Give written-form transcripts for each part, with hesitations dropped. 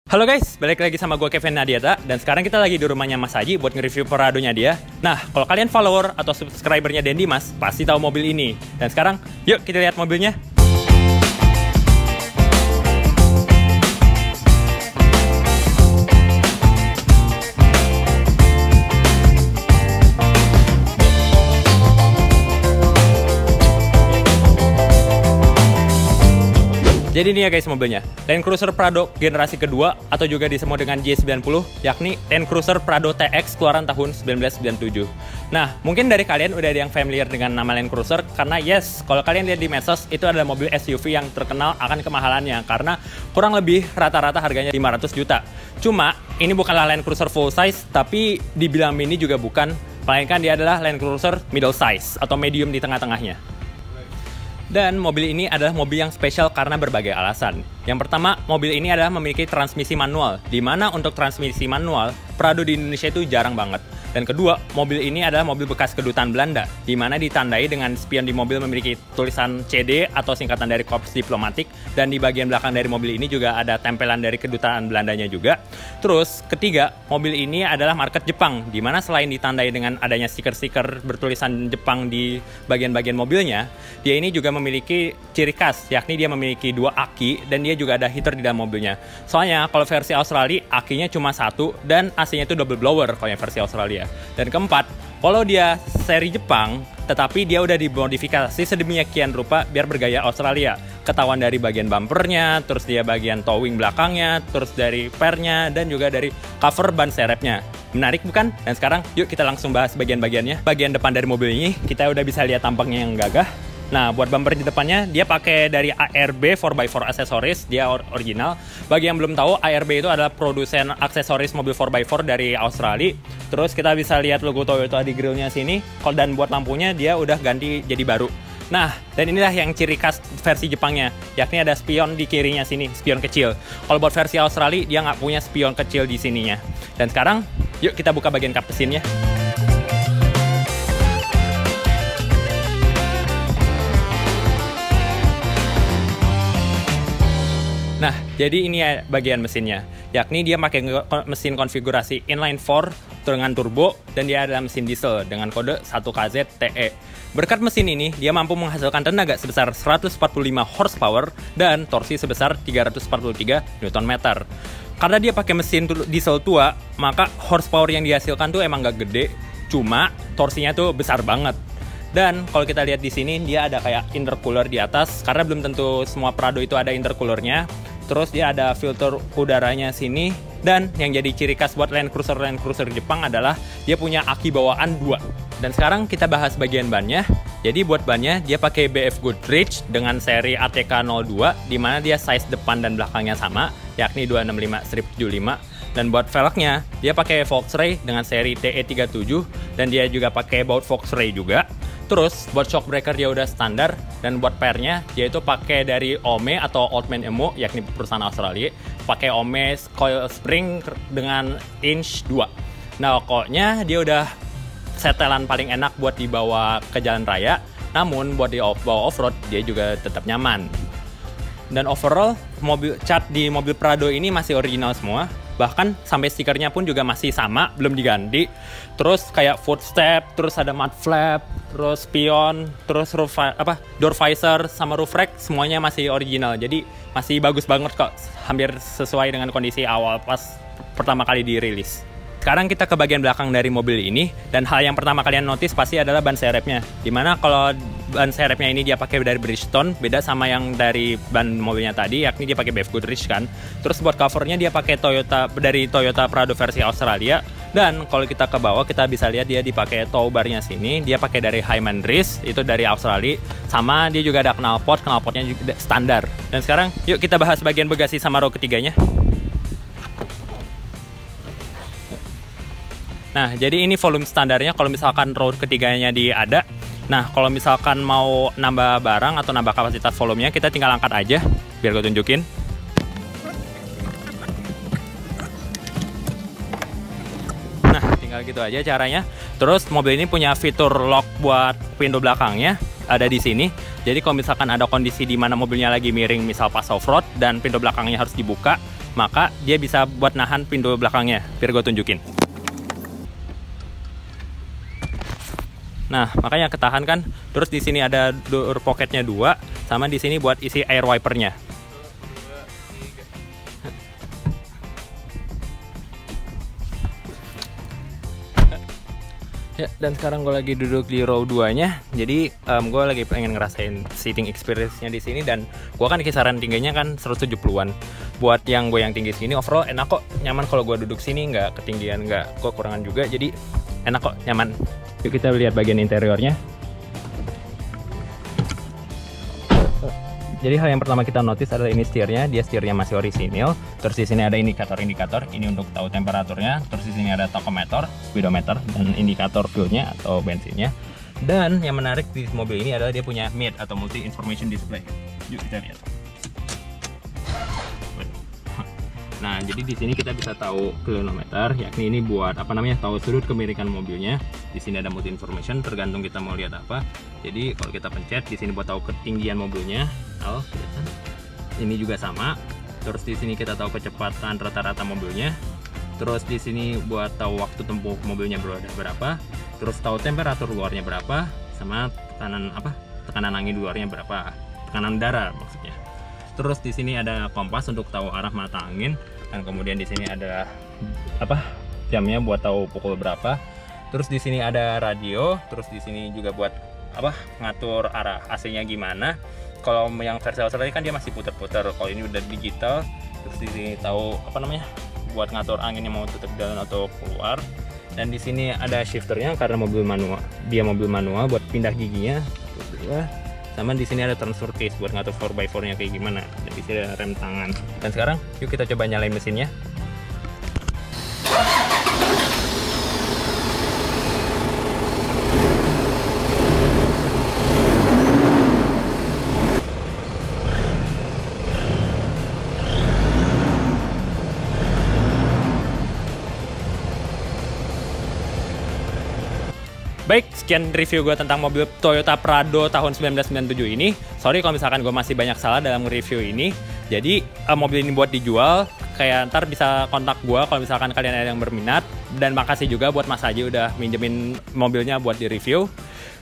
Halo guys, balik lagi sama gue Kevin Nadiata. Dan sekarang kita lagi di rumahnya Mas Haji buat nge-review Pradonya dia. Nah, kalau kalian follower atau subscribernya Den Dimas, pasti tahu mobil ini. Dan sekarang, yuk kita lihat mobilnya. Jadi ini ya guys mobilnya, Land Cruiser Prado generasi kedua atau juga disebut dengan J90, yakni Land Cruiser Prado TX keluaran tahun 1997. Nah, mungkin dari kalian udah ada yang familiar dengan nama Land Cruiser karena yes, kalau kalian lihat di medsos itu adalah mobil SUV yang terkenal akan kemahalannya karena kurang lebih rata-rata harganya 500 juta. Cuma ini bukanlah Land Cruiser full size, tapi dibilang mini juga bukan, melainkan dia adalah Land Cruiser middle size atau medium di tengah-tengahnya. Dan mobil ini adalah mobil yang spesial karena berbagai alasan. Yang pertama, mobil ini adalah memiliki transmisi manual, di mana untuk transmisi manual, Prado di Indonesia itu jarang banget. Dan kedua, mobil ini adalah mobil bekas kedutaan Belanda, di mana ditandai dengan spion di mobil memiliki tulisan CD atau singkatan dari Korps Diplomatik, dan di bagian belakang dari mobil ini juga ada tempelan dari kedutaan Belandanya juga. Terus, ketiga, mobil ini adalah market Jepang, di mana selain ditandai dengan adanya stiker-stiker bertulisan Jepang di bagian-bagian mobilnya, dia ini juga memiliki ciri khas, yakni dia memiliki dua aki, dan dia juga ada heater di dalam mobilnya. Soalnya, kalau versi Australia, akinya cuma satu, dan AC-nya itu double blower kalau yang versi Australia. Dan keempat, kalau dia seri Jepang, tetapi dia udah dimodifikasi sedemikian rupa biar bergaya Australia. Ketahuan dari bagian bumpernya, terus dia bagian towing belakangnya, terus dari pernya, dan juga dari cover ban serepnya. Menarik bukan? Dan sekarang yuk kita langsung bahas bagian-bagiannya. Bagian depan dari mobil ini, kita udah bisa lihat tampaknya yang gagah. Nah, buat bumper di depannya, dia pakai dari ARB 4x4 aksesoris, dia original. Bagi yang belum tahu, ARB itu adalah produsen aksesoris mobil 4x4 dari Australia. Terus kita bisa lihat logo Toyota di grillnya sini. Dan buat lampunya, dia udah ganti jadi baru. Nah, dan inilah yang ciri khas versi Jepangnya, yakni ada spion di kirinya sini, spion kecil. Kalau buat versi Australia, dia nggak punya spion kecil di sininya. Dan sekarang, yuk kita buka bagian kap mesinnya. Nah, jadi ini ya bagian mesinnya, yakni dia pakai mesin konfigurasi inline 4 dengan turbo, dan dia adalah mesin diesel dengan kode 1KZ-TE. Berkat mesin ini, dia mampu menghasilkan tenaga sebesar 145 horsepower dan torsi sebesar 343 Nm. Karena dia pakai mesin diesel tua, maka horsepower yang dihasilkan tuh emang gak gede, cuma torsinya tuh besar banget. Dan kalau kita lihat di sini, dia ada kayak intercooler di atas, karena belum tentu semua Prado itu ada intercoolernya. Terus dia ada filter udaranya sini, dan yang jadi ciri khas buat Land Cruiser Jepang adalah dia punya aki bawaan 2. Dan sekarang kita bahas bagian bannya. Jadi buat bannya dia pakai BF Goodrich dengan seri ATK02, di mana dia size depan dan belakangnya sama, yakni 265/75. Dan buat velgnya dia pakai Volksray dengan seri TE37, dan dia juga pakai baut Volksray juga. Terus buat shock breaker dia udah standar, dan buat pernya dia itu pakai dari Ome atau Old Man Emo, yakni perusahaan Australia, pakai Ome coil spring dengan inch 2. Nah, pokoknya dia udah setelan paling enak buat dibawa ke jalan raya, namun buat dibawa off-road dia juga tetap nyaman. Dan overall cat di mobil Prado ini masih original semua. Bahkan sampai stikernya pun juga masih sama, belum diganti. Terus kayak footstep, terus ada mud flap, terus spion, terus door visor sama roof rack, semuanya masih original. Jadi masih bagus banget kok, hampir sesuai dengan kondisi awal pas pertama kali dirilis. Sekarang kita ke bagian belakang dari mobil ini, dan hal yang pertama kalian notice pasti adalah ban serepnya. Dimana kalau ban serepnya ini dia pakai dari Bridgestone, beda sama yang dari ban mobilnya tadi, yakni dia pakai BF Goodrich kan. Terus buat covernya dia pakai dari Toyota Prado versi Australia. Dan kalau kita ke bawah kita bisa lihat dia dipakai tow barnya sini, dia pakai dari Hyman Reese, itu dari Australia. Sama dia juga ada knalpotnya juga standar. Dan sekarang yuk kita bahas bagian bagasi sama row ketiganya. Nah, jadi ini volume standarnya kalau misalkan row ketiganya ada. Nah, kalau misalkan mau nambah barang atau nambah kapasitas volumenya, kita tinggal angkat aja, biar gue tunjukin. Nah, tinggal gitu aja caranya. Terus mobil ini punya fitur lock buat pintu belakangnya, ada di sini. Jadi kalau misalkan ada kondisi di mana mobilnya lagi miring, misal pas off-road dan pintu belakangnya harus dibuka, maka dia bisa buat nahan pintu belakangnya. Biar gue tunjukin. Nah, makanya ketahan kan. Terus di sini ada door pocketnya 2, sama di sini buat isi air wipernya. Ya, dan sekarang gue lagi duduk di row 2-nya. Jadi gue lagi pengen ngerasain seating experience-nya di sini, dan gue kan kisaran tingginya kan 170-an. Buat yang gue yang tinggi sini overall enak kok, nyaman kalau gue duduk sini, nggak ketinggian, nggak kekurangan juga. Jadi enak kok, nyaman. Yuk kita lihat bagian interiornya. Jadi hal yang pertama kita notice adalah ini setirnya, dia setirnya masih orisinil. Terus di sini ada indikator-indikator, ini untuk tahu temperaturnya. Terus di sini ada tachometer, speedometer, dan indikator fuelnya atau bensinnya. Dan yang menarik di mobil ini adalah dia punya MID atau Multi Information Display. Yuk kita lihat. Nah, jadi di sini kita bisa tahu kilometer, yakni ini buat apa namanya, tahu sudut kemiringan mobilnya. Di sini ada multi information, tergantung kita mau lihat apa. Jadi kalau kita pencet di sini buat tahu ketinggian mobilnya. Oh, kelihatan. Ini juga sama. Terus di sini kita tahu kecepatan rata-rata mobilnya. Terus di sini buat tahu waktu tempuh mobilnya berapa. Terus tahu temperatur luarnya berapa, sama tekanan tekanan angin luarnya berapa, tekanan udara maksudnya. Terus di sini ada kompas untuk tahu arah mata angin, dan kemudian di sini ada jamnya buat tahu pukul berapa. Terus di sini ada radio, terus di sini juga buat ngatur arah AC-nya gimana. Kalau yang versi Australia kan dia masih putar-putar, kalau ini udah digital. Terus di sini tahu buat ngatur anginnya mau tutup dalam atau keluar. Dan di sini ada shifternya karena mobil manual, dia mobil manual buat pindah giginya. Sama di sini ada transfer case buat ngatur 4x4-nya kayak gimana. Dan di sini ada rem tangan. Dan sekarang yuk kita coba nyalain mesinnya. Baik, sekian review gue tentang mobil Toyota Prado tahun 1997 ini. Sorry kalau misalkan gue masih banyak salah dalam review ini. Jadi mobil ini buat dijual, kayak ntar bisa kontak gue kalau misalkan kalian ada yang berminat. Dan makasih juga buat Mas Haji udah minjemin mobilnya buat di review.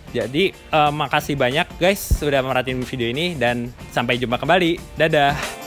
Jadi makasih banyak guys sudah merhatiin video ini, dan sampai jumpa kembali. Dadah!